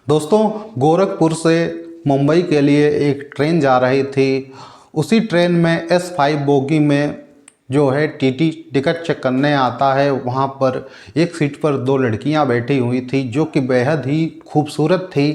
दोस्तों, गोरखपुर से मुंबई के लिए एक ट्रेन जा रही थी। उसी ट्रेन में S5 बोगी में जो है टीटी टिकट चेक करने आता है। वहाँ पर एक सीट पर दो लड़कियाँ बैठी हुई थी जो कि बेहद ही खूबसूरत थी।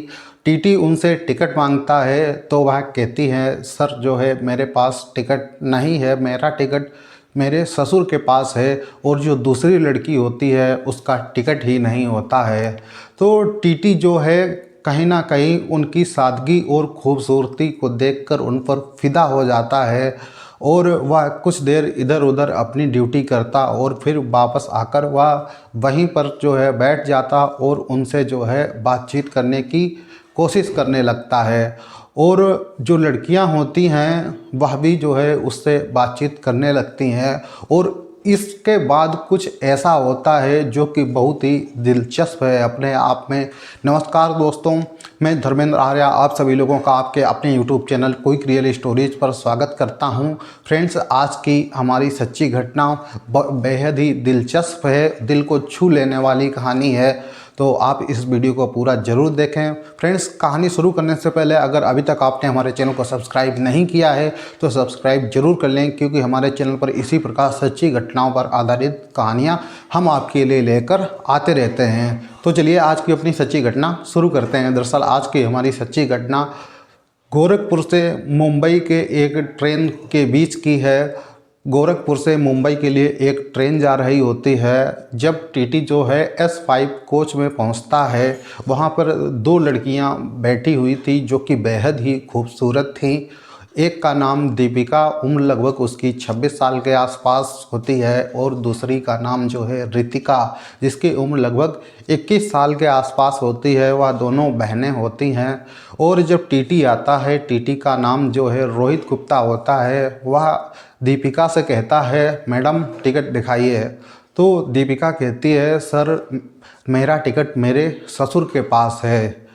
टीटी उनसे टिकट मांगता है तो वह कहती है, सर जो है मेरे पास टिकट नहीं है, मेरा टिकट मेरे ससुर के पास है। और जो दूसरी लड़की होती है उसका टिकट ही नहीं होता है। तो टीटी जो है कहीं ना कहीं उनकी सादगी और खूबसूरती को देखकर उन पर फिदा हो जाता है और वह कुछ देर इधर उधर अपनी ड्यूटी करता और फिर वापस आकर वह वहीं पर जो है बैठ जाता और उनसे जो है बातचीत करने की कोशिश करने लगता है। और जो लड़कियां होती हैं वह भी जो है उससे बातचीत करने लगती हैं। और इसके बाद कुछ ऐसा होता है जो कि बहुत ही दिलचस्प है अपने आप में। नमस्कार दोस्तों, मैं धर्मेंद्र आर्या आप सभी लोगों का आपके अपने YouTube channel quick real stories पर स्वागत करता हूं। फ्रेंड्स, आज की हमारी सच्ची घटना बेहद ही दिलचस्प है, दिल को छू लेने वाली कहानी है। तो आप इस वीडियो को पूरा ज़रूर देखें। फ्रेंड्स, कहानी शुरू करने से पहले अगर अभी तक आपने हमारे चैनल को सब्सक्राइब नहीं किया है तो सब्सक्राइब जरूर कर लें, क्योंकि हमारे चैनल पर इसी प्रकार सच्ची घटनाओं पर आधारित कहानियां हम आपके लिए लेकर आते रहते हैं। तो चलिए आज की अपनी सच्ची घटना शुरू करते हैं। दरअसल आज की हमारी सच्ची घटना गोरखपुर से मुंबई के एक ट्रेन के बीच की है। गोरखपुर से मुंबई के लिए एक ट्रेन जा रही होती है। जब टीटी जो है S5 कोच में पहुंचता है, वहां पर दो लड़कियां बैठी हुई थी जो कि बेहद ही खूबसूरत थीं। एक का नाम दीपिका, उम्र लगभग उसकी 26 साल के आसपास होती है, और दूसरी का नाम जो है रितिका, जिसकी उम्र लगभग 21 साल के आसपास होती है। वह दोनों बहनें होती हैं। और जब टीटी आता है, टीटी का नाम जो है रोहित गुप्ता होता है, वह दीपिका से कहता है, मैडम टिकट दिखाइए। तो दीपिका कहती है, सर मेरा टिकट मेरे ससुर के पास है।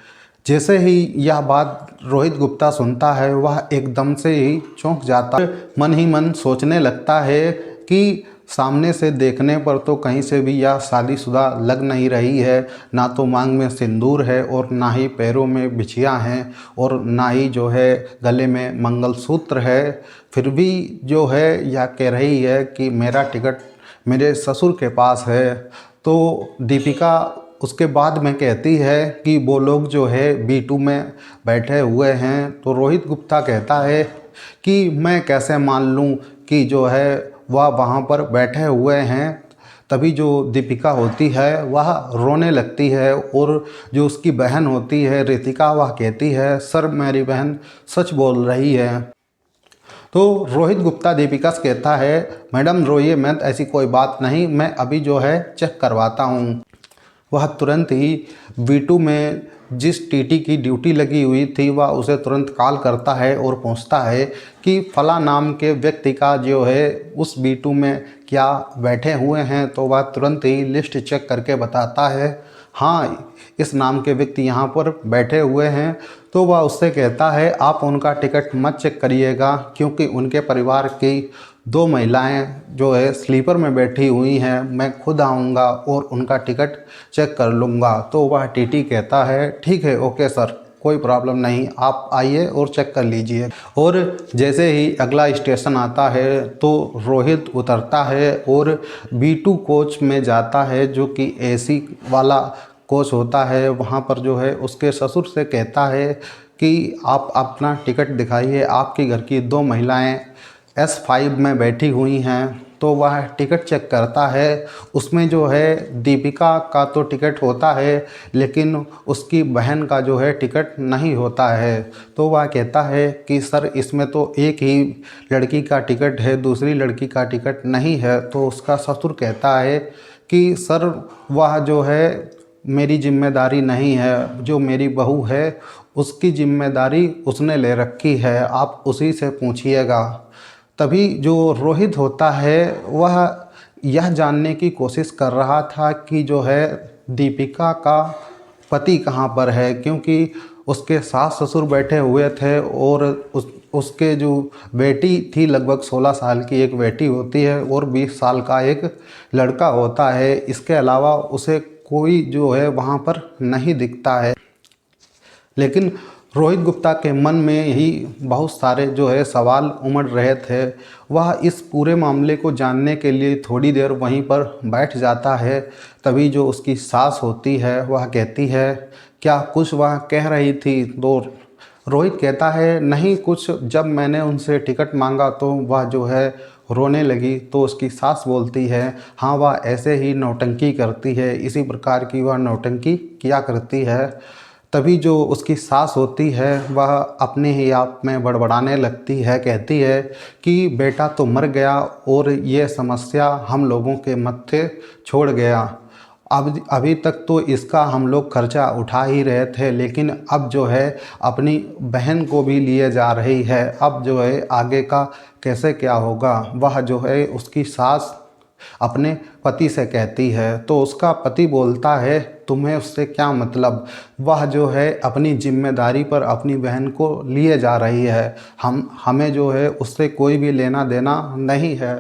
जैसे ही यह बात रोहित गुप्ता सुनता है, वह एकदम से ही चौंक जाता है। मन ही मन सोचने लगता है कि सामने से देखने पर तो कहीं से भी यह शादीशुदा लग नहीं रही है। ना तो मांग में सिंदूर है और ना ही पैरों में बिछिया हैं और ना ही जो है गले में मंगलसूत्र है। फिर भी जो है यह कह रही है कि मेरा टिकट मेरे ससुर के पास है। तो दीपिका उसके बाद में कहती है कि वो लोग जो है B2 में बैठे हुए हैं। तो रोहित गुप्ता कहता है कि मैं कैसे मान लूं कि जो है वह वहाँ पर बैठे हुए हैं। तभी जो दीपिका होती है वह रोने लगती है, और जो उसकी बहन होती है रितिका, वह कहती है, सर मेरी बहन सच बोल रही है। तो रोहित गुप्ता दीपिका से कहता है, मैडम रोइए मत, ऐसी कोई बात नहीं, मैं अभी जो है चेक करवाता हूँ। वह तुरंत ही B2 में जिस टीटी की ड्यूटी लगी हुई थी वह उसे तुरंत कॉल करता है और पूछता है कि फला नाम के व्यक्ति का जो है उस B2 में क्या बैठे हुए हैं। तो वह तुरंत ही लिस्ट चेक करके बताता है, हाँ इस नाम के व्यक्ति यहाँ पर बैठे हुए हैं। तो वह उससे कहता है, आप उनका टिकट मत चेक करिएगा, क्योंकि उनके परिवार की दो महिलाएं जो है स्लीपर में बैठी हुई हैं। मैं खुद आऊँगा और उनका टिकट चेक कर लूँगा। तो वह टीटी कहता है, ठीक है, ओके सर, कोई प्रॉब्लम नहीं, आप आइए और चेक कर लीजिए। और जैसे ही अगला स्टेशन आता है तो रोहित उतरता है और B2 कोच में जाता है, जो कि AC वाला कोच होता है। वहाँ पर जो है उसके ससुर से कहता है कि आप अपना टिकट दिखाइए, आपके घर की दो महिलाएं S5 में बैठी हुई हैं। तो वह टिकट चेक करता है। उसमें जो है दीपिका का तो टिकट होता है, लेकिन उसकी बहन का जो है टिकट नहीं होता है। तो वह कहता है कि सर इसमें तो एक ही लड़की का टिकट है, दूसरी लड़की का टिकट नहीं है। तो उसका ससुर कहता है कि सर वह जो है मेरी जिम्मेदारी नहीं है, जो मेरी बहू है उसकी जिम्मेदारी उसने ले रखी है, आप उसी से पूछिएगा। तभी जो रोहित होता है वह यह जानने की कोशिश कर रहा था कि जो है दीपिका का पति कहाँ पर है, क्योंकि उसके सास ससुर बैठे हुए थे और उसके जो बेटी थी, लगभग 16 साल की एक बेटी होती है और 20 साल का एक लड़का होता है। इसके अलावा उसे कोई जो है वहाँ पर नहीं दिखता है। लेकिन रोहित गुप्ता के मन में ही बहुत सारे जो है सवाल उमड़ रहे थे। वह इस पूरे मामले को जानने के लिए थोड़ी देर वहीं पर बैठ जाता है। तभी जो उसकी सास होती है वह कहती है, क्या कुछ वह कह रही थी? तो रोहित कहता है, नहीं कुछ। जब मैंने उनसे टिकट मांगा तो वह जो है रोने लगी। तो उसकी सास बोलती है, हाँ वह ऐसे ही नौटंकी करती है, इसी प्रकार की वह नौटंकी किया करती है। तभी जो उसकी सास होती है वह अपने ही आप में बड़बड़ाने लगती है, कहती है कि बेटा तो मर गया और ये समस्या हम लोगों के मत्थे छोड़ गया। अब अभी तक तो इसका हम लोग खर्चा उठा ही रहे थे, लेकिन अब जो है अपनी बहन को भी लिए जा रही है। अब जो है आगे का कैसे क्या होगा, वह जो है उसकी सास अपने पति से कहती है। तो उसका पति बोलता है, तुम्हें उससे क्या मतलब? वह जो है अपनी जिम्मेदारी पर अपनी बहन को लिए जा रही है, हमें जो है उससे कोई भी लेना देना नहीं है।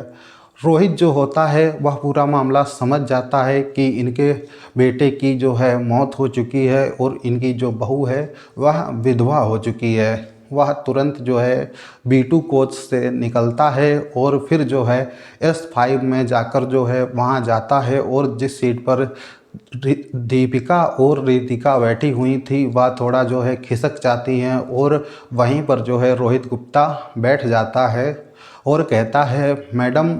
रोहित जो होता है वह पूरा मामला समझ जाता है कि इनके बेटे की जो है मौत हो चुकी है और इनकी जो बहू है वह विधवा हो चुकी है। वह तुरंत जो है B2 कोच से निकलता है और फिर जो है S5 में जाकर जो है वहाँ जाता है और जिस सीट पर दीपिका और रितिका बैठी हुई थी वह थोड़ा जो है खिसक जाती हैं और वहीं पर जो है रोहित गुप्ता बैठ जाता है और कहता है, मैडम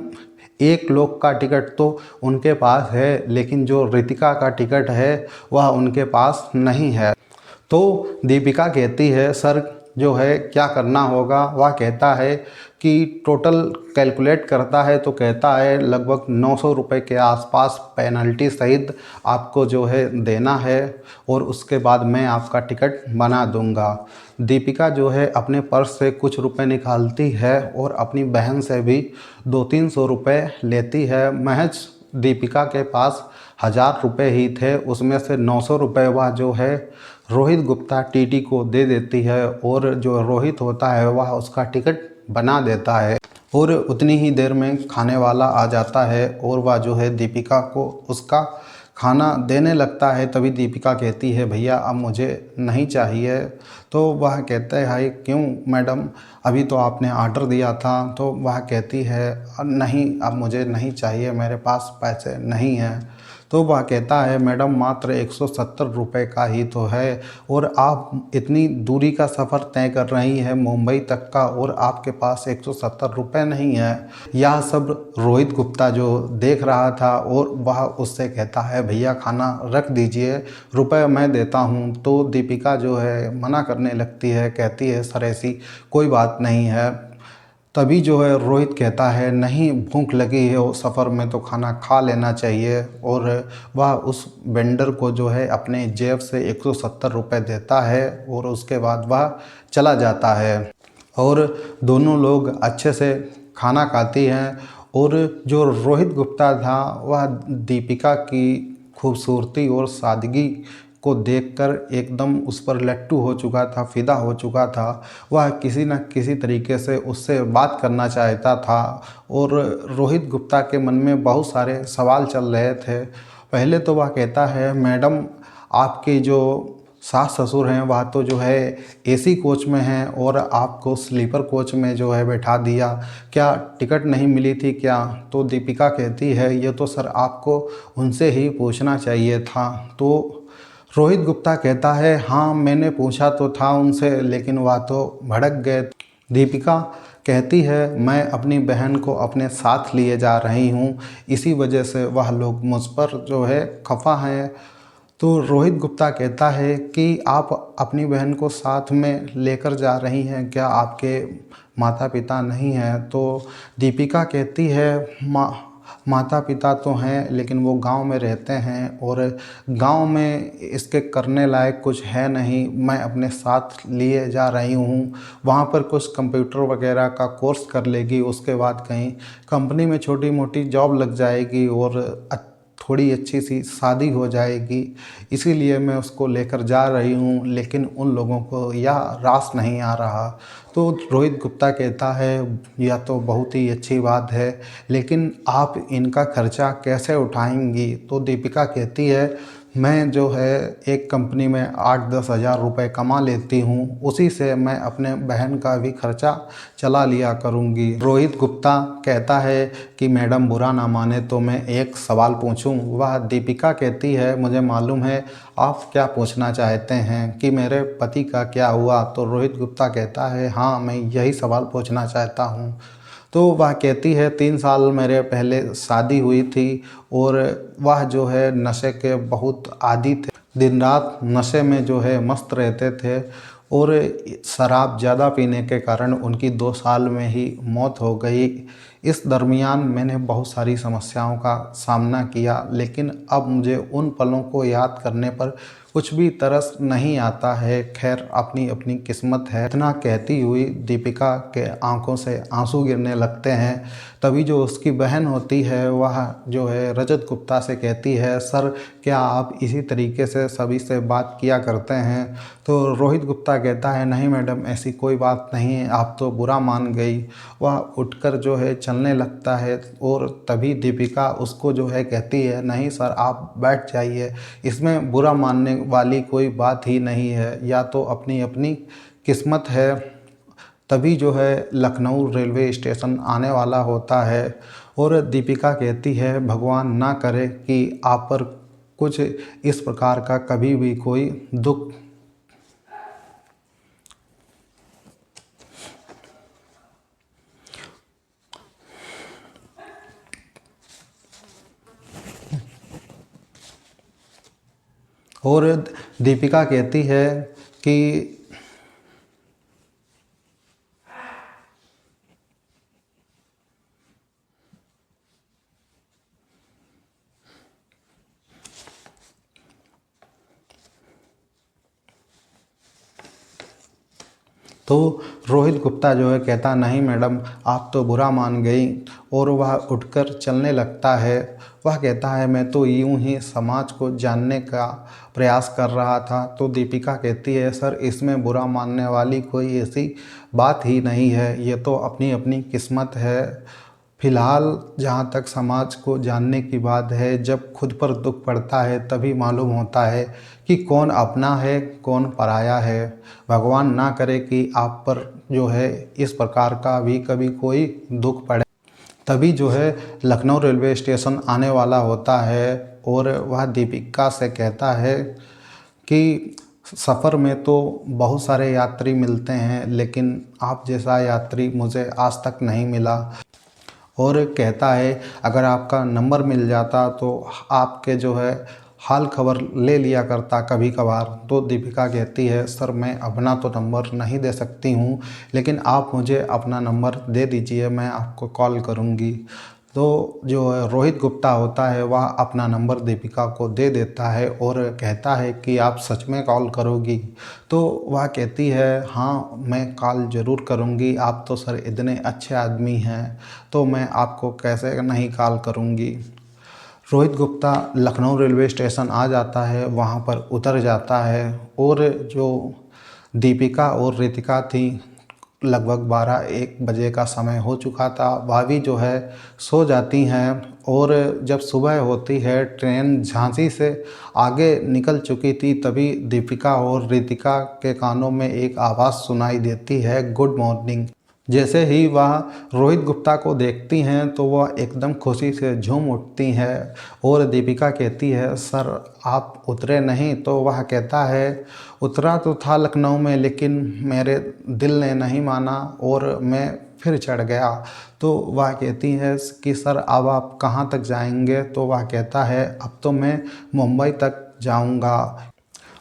एक लोग का टिकट तो उनके पास है, लेकिन जो रितिका का टिकट है वह उनके पास नहीं है। तो दीपिका कहती है, सर जो है क्या करना होगा? वह कहता है कि टोटल कैलकुलेट करता है तो कहता है लगभग 900 रुपये के आसपास पेनल्टी सहित आपको जो है देना है और उसके बाद मैं आपका टिकट बना दूंगा। दीपिका जो है अपने पर्स से कुछ रुपए निकालती है और अपनी बहन से भी 200-300 रुपये लेती है। महज दीपिका के पास 1000 रुपये ही थे, उसमें से 900 रुपये वह जो है रोहित गुप्ता टीटी को दे देती है और जो रोहित होता है वह उसका टिकट बना देता है। और उतनी ही देर में खाने वाला आ जाता है और वह जो है दीपिका को उसका खाना देने लगता है। तभी दीपिका कहती है, भैया अब मुझे नहीं चाहिए। तो वह कहते हैं, हाय क्यों मैडम, अभी तो आपने आर्डर दिया था। तो वह कहती है, नहीं अब मुझे नहीं चाहिए, मेरे पास पैसे नहीं हैं। तो वह कहता है, मैडम मात्र 170 रुपये का ही तो है और आप इतनी दूरी का सफ़र तय कर रही हैं मुंबई तक का और आपके पास 170 रुपये नहीं है। यह सब रोहित गुप्ता जो देख रहा था और वह उससे कहता है, भैया खाना रख दीजिए, रुपए मैं देता हूँ। तो दीपिका जो है मना करने लगती है, कहती है, सर ऐसी कोई बात नहीं है। तभी जो है रोहित कहता है, नहीं भूख लगी है और सफ़र में तो खाना खा लेना चाहिए। और वह उस वेंडर को जो है अपने जेब से 170 रुपये देता है और उसके बाद वह चला जाता है और दोनों लोग अच्छे से खाना खाती हैं। और जो रोहित गुप्ता था वह दीपिका की खूबसूरती और सादगी को देखकर एकदम उस पर लट्टू हो चुका था, फिदा हो चुका था। वह किसी न किसी तरीके से उससे बात करना चाहता था और रोहित गुप्ता के मन में बहुत सारे सवाल चल रहे थे। पहले तो वह कहता है, मैडम आपके जो सास ससुर हैं वह तो जो है एसी कोच में हैं और आपको स्लीपर कोच में जो है बैठा दिया, क्या टिकट नहीं मिली थी क्या? तो दीपिका कहती है, ये तो सर आपको उनसे ही पूछना चाहिए था। तो रोहित गुप्ता कहता है, हाँ मैंने पूछा तो था उनसे, लेकिन वह तो भड़क गए। दीपिका कहती है, मैं अपनी बहन को अपने साथ लिए जा रही हूँ, इसी वजह से वह लोग मुझ पर जो है खफा हैं। तो रोहित गुप्ता कहता है कि आप अपनी बहन को साथ में लेकर जा रही हैं क्या? आपके माता पिता नहीं हैं? तो दीपिका कहती है, माता पिता तो हैं लेकिन वो गांव में रहते हैं और गांव में इसके करने लायक कुछ है नहीं। मैं अपने साथ लिए जा रही हूँ, वहाँ पर कुछ कंप्यूटर वगैरह का कोर्स कर लेगी, उसके बाद कहीं कंपनी में छोटी मोटी जॉब लग जाएगी और थोड़ी अच्छी सी शादी हो जाएगी, इसीलिए मैं उसको लेकर जा रही हूँ। लेकिन उन लोगों को यह रास नहीं आ रहा। तो रोहित गुप्ता कहता है, यह तो बहुत ही अच्छी बात है, लेकिन आप इनका खर्चा कैसे उठाएंगी? तो दीपिका कहती है, मैं जो है एक कंपनी में 8-10 हज़ार रुपये कमा लेती हूँ, उसी से मैं अपने बहन का भी खर्चा चला लिया करूँगी। रोहित गुप्ता कहता है कि मैडम बुरा ना माने तो मैं एक सवाल पूछूं। वह दीपिका कहती है मुझे मालूम है आप क्या पूछना चाहते हैं कि मेरे पति का क्या हुआ। तो रोहित गुप्ता कहता है हाँ मैं यही सवाल पूछना चाहता हूँ। तो वह कहती है 3 साल मेरे पहले शादी हुई थी और वह जो है नशे के बहुत आदी थे, दिन रात नशे में जो है मस्त रहते थे और शराब ज़्यादा पीने के कारण उनकी 2 साल में ही मौत हो गई। इस दरमियान मैंने बहुत सारी समस्याओं का सामना किया, लेकिन अब मुझे उन पलों को याद करने पर कुछ भी तरस नहीं आता है। खैर अपनी अपनी किस्मत है। इतना कहती हुई दीपिका के आंखों से आंसू गिरने लगते हैं। तभी जो उसकी बहन होती है वह जो है रजत गुप्ता से कहती है सर क्या आप इसी तरीके से सभी से बात किया करते हैं। तो रोहित गुप्ता कहता है नहीं मैडम ऐसी कोई बात नहीं है, आप तो बुरा मान गई। वह उठकर जो है चलने लगता है और तभी दीपिका उसको जो है कहती है नहीं सर आप बैठ जाइए, इसमें बुरा मानने वाली कोई बात ही नहीं है, या तो अपनी अपनी किस्मत है। तभी जो है लखनऊ रेलवे स्टेशन आने वाला होता है और दीपिका कहती है भगवान ना करे कि आप पर कुछ इस प्रकार का कभी भी कोई दुख। और दीपिका कहती है कि तो रोहित गुप्ता जो है कहता नहीं मैडम आप तो बुरा मान गई और वह उठकर चलने लगता है। वह कहता है मैं तो यूं ही समाज को जानने का प्रयास कर रहा था। तो दीपिका कहती है सर इसमें बुरा मानने वाली कोई ऐसी बात ही नहीं है, ये तो अपनी अपनी किस्मत है। फिलहाल जहाँ तक समाज को जानने की बात है, जब खुद पर दुख पड़ता है तभी मालूम होता है कि कौन अपना है कौन पराया है। भगवान ना करे कि आप पर जो है इस प्रकार का भी कभी कोई दुख पड़े। तभी जो है लखनऊ रेलवे स्टेशन आने वाला होता है और वह दीपिका से कहता है कि सफ़र में तो बहुत सारे यात्री मिलते हैं लेकिन आप जैसा यात्री मुझे आज तक नहीं मिला। और कहता है अगर आपका नंबर मिल जाता तो आपके जो है हाल खबर ले लिया करता कभी कभार। तो दीपिका कहती है सर मैं अपना तो नंबर नहीं दे सकती हूँ, लेकिन आप मुझे अपना नंबर दे दीजिए मैं आपको कॉल करूँगी। तो जो रोहित गुप्ता होता है वह अपना नंबर दीपिका को दे देता है और कहता है कि आप सच में कॉल करोगी। तो वह कहती है हाँ मैं कॉल ज़रूर करूँगी, आप तो सर इतने अच्छे आदमी हैं तो मैं आपको कैसे नहीं कॉल करूँगी। रोहित गुप्ता लखनऊ रेलवे स्टेशन आ जाता है, वहाँ पर उतर जाता है और जो दीपिका और रितिका थी लगभग 12-1 बजे का समय हो चुका था, वह भी जो है सो जाती हैं। और जब सुबह होती है ट्रेन झांसी से आगे निकल चुकी थी, तभी दीपिका और रितिका के कानों में एक आवाज़ सुनाई देती है गुड मॉर्निंग। जैसे ही वह रोहित गुप्ता को देखती हैं तो वह एकदम खुशी से झूम उठती हैं और दीपिका कहती है सर आप उतरे नहीं। तो वह कहता है उतरा तो था लखनऊ में लेकिन मेरे दिल ने नहीं माना और मैं फिर चढ़ गया। तो वह कहती है कि सर अब आप कहाँ तक जाएंगे। तो वह कहता है अब तो मैं मुंबई तक जाऊंगा।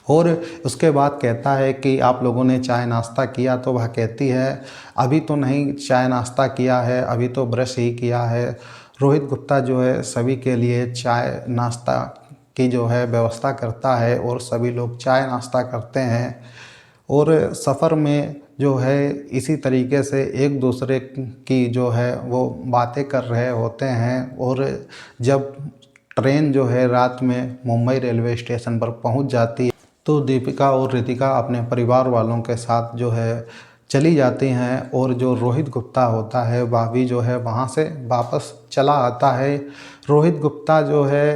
और उसके बाद कहता है कि आप लोगों ने चाय नाश्ता किया। तो वह कहती है अभी तो नहीं चाय नाश्ता किया है, अभी तो ब्रश ही किया है। रोहित गुप्ता जो है सभी के लिए चाय नाश्ता की जो है व्यवस्था करता है और सभी लोग चाय नाश्ता करते हैं और सफ़र में जो है इसी तरीके से एक दूसरे की जो है वो बातें कर रहे होते हैं। और जब ट्रेन जो है रात में मुंबई रेलवे स्टेशन पर पहुंच जाती है तो दीपिका और रितिका अपने परिवार वालों के साथ जो है चली जाती हैं और जो रोहित गुप्ता होता है वह भी जो है वहाँ से वापस चला आता है। रोहित गुप्ता जो है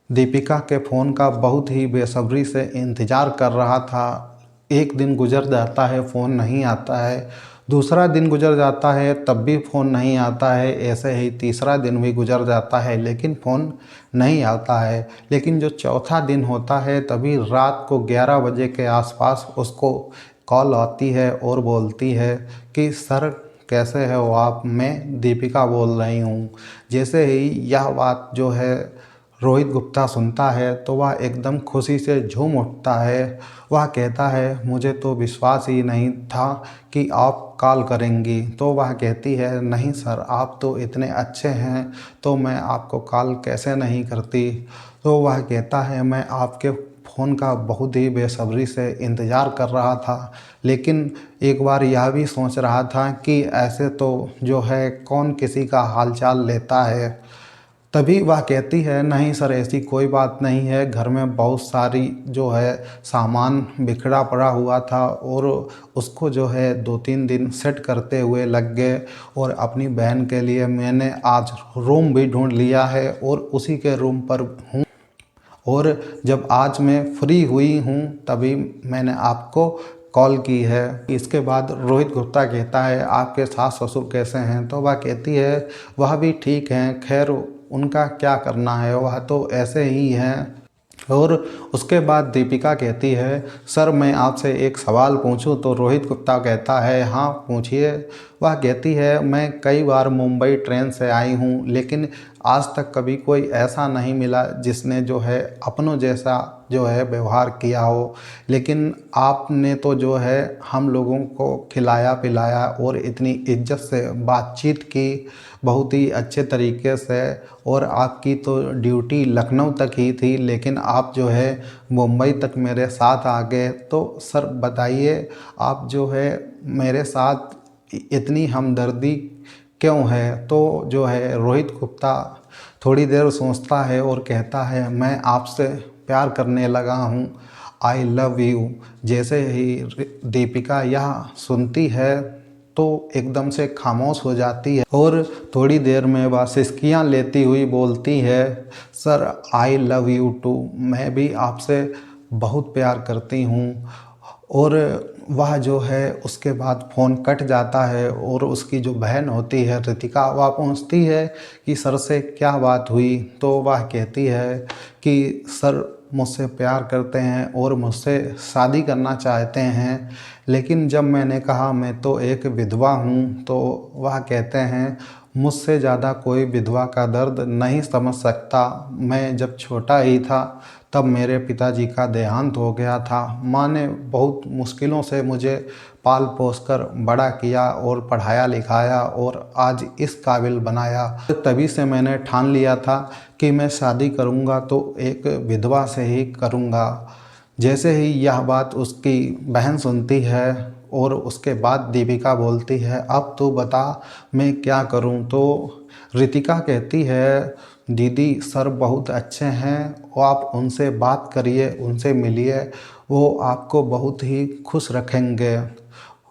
दीपिका के फ़ोन का बहुत ही बेसब्री से इंतज़ार कर रहा था। एक दिन गुजर जाता है, फ़ोन नहीं आता है। दूसरा दिन गुजर जाता है, तब भी फ़ोन नहीं आता है। ऐसे ही तीसरा दिन भी गुजर जाता है, लेकिन फ़ोन नहीं आता है। लेकिन जो चौथा दिन होता है, तभी रात को 11 बजे के आसपास उसको कॉल आती है और बोलती है कि सर कैसे हो आप, मैं दीपिका बोल रही हूँ। जैसे ही यह बात जो है रोहित गुप्ता सुनता है तो वह एकदम खुशी से झूम उठता है। वह कहता है मुझे तो विश्वास ही नहीं था कि आप कॉल करेंगी। तो वह कहती है नहीं सर, आप तो इतने अच्छे हैं तो मैं आपको कॉल कैसे नहीं करती। तो वह कहता है मैं आपके फ़ोन का बहुत ही बेसब्री से इंतज़ार कर रहा था, लेकिन एक बार यह भी सोच रहा था कि ऐसे तो जो है कौन किसी का हालचाल लेता है। तभी वह कहती है नहीं सर, ऐसी कोई बात नहीं है, घर में बहुत सारी जो है सामान बिखरा पड़ा हुआ था और उसको जो है 2-3 दिन सेट करते हुए लग गए। और अपनी बहन के लिए मैंने आज रूम भी ढूंढ लिया है और उसी के रूम पर हूँ। और जब आज मैं फ्री हुई हूँ तभी मैंने आपको कॉल की है। इसके बाद रोहित गुप्ता कहता है आपके सास ससुर कैसे हैं। तो वह कहती है वह भी ठीक हैं, खैर उनका क्या करना है, वह तो ऐसे ही हैं। और उसके बाद दीपिका कहती है सर मैं आपसे एक सवाल पूछूं। तो रोहित गुप्ता कहता है हाँ पूछिए। वह कहती है मैं कई बार मुंबई ट्रेन से आई हूँ, लेकिन आज तक कभी कोई ऐसा नहीं मिला जिसने जो है अपनों जैसा जो है व्यवहार किया हो। लेकिन आपने तो जो है हम लोगों को खिलाया पिलाया और इतनी इज्जत से बातचीत की, बहुत ही अच्छे तरीके से। और आपकी तो ड्यूटी लखनऊ तक ही थी, लेकिन आप जो है मुंबई तक मेरे साथ आ गए। तो सर बताइए आप जो है मेरे साथ इतनी हमदर्दी क्यों है। तो जो है रोहित गुप्ता थोड़ी देर सोचता है और कहता है मैं आपसे प्यार करने लगा हूँ, आई लव यू। जैसे ही दीपिका यह सुनती है तो एकदम से खामोश हो जाती है और थोड़ी देर में वह सिसकियाँ लेती हुई बोलती है sir I love you too, मैं भी आपसे बहुत प्यार करती हूँ। और वह जो है उसके बाद फ़ोन कट जाता है और उसकी जो बहन होती है रितिका, वह पूछती है कि सर से क्या बात हुई। तो वह कहती है कि सर मुझसे प्यार करते हैं और मुझसे शादी करना चाहते हैं, लेकिन जब मैंने कहा मैं तो एक विधवा हूँ तो वह कहते हैं मुझसे ज़्यादा कोई विधवा का दर्द नहीं समझ सकता। मैं जब छोटा ही था तब मेरे पिताजी का देहांत हो गया था। माँ ने बहुत मुश्किलों से मुझे पाल पोस कर बड़ा किया और पढ़ाया लिखाया और आज इस काबिल बनाया। तभी से मैंने ठान लिया था कि मैं शादी करूँगा तो एक विधवा से ही करूँगा। जैसे ही यह बात उसकी बहन सुनती है और उसके बाद दीपिका बोलती है अब तू बता मैं क्या करूं। तो रितिका कहती है दीदी सर बहुत अच्छे हैं, वो आप उनसे बात करिए, उनसे मिलिए, वो आपको बहुत ही खुश रखेंगे।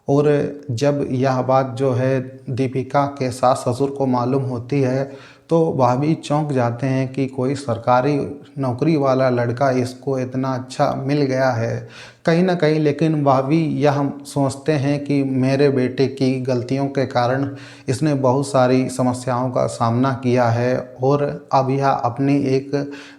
और जब यह बात जो है दीपिका के सास ससुर को मालूम होती है तो वह भी चौंक जाते हैं कि कोई सरकारी नौकरी वाला लड़का इसको इतना अच्छा मिल गया है कहीं ना कहीं। लेकिन वह भी यह सोचते हैं कि मेरे बेटे की गलतियों के कारण इसने बहुत सारी समस्याओं का सामना किया है और अब यह अपनी एक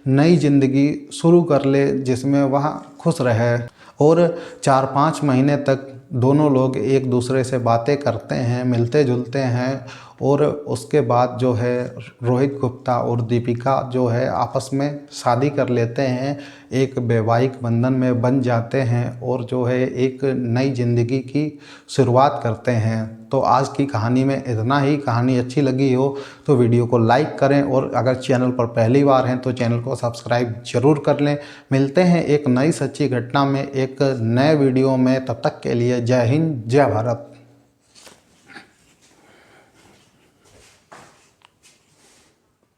नई ज़िंदगी शुरू कर ले जिसमें वह खुश रहे। और 4-5 महीने तक दोनों लोग एक दूसरे से बातें करते हैं, मिलते जुलते हैं। और उसके बाद जो है रोहित गुप्ता और दीपिका जो है आपस में शादी कर लेते हैं, एक वैवाहिक बंधन में बन जाते हैं और जो है एक नई ज़िंदगी की शुरुआत करते हैं। तो आज की कहानी में इतना ही। कहानी अच्छी लगी हो तो वीडियो को लाइक करें और अगर चैनल पर पहली बार हैं तो चैनल को सब्सक्राइब जरूर कर लें। मिलते हैं एक नई सच्ची घटना में एक नए वीडियो में, तब तक के लिए जय हिंद जय भारत।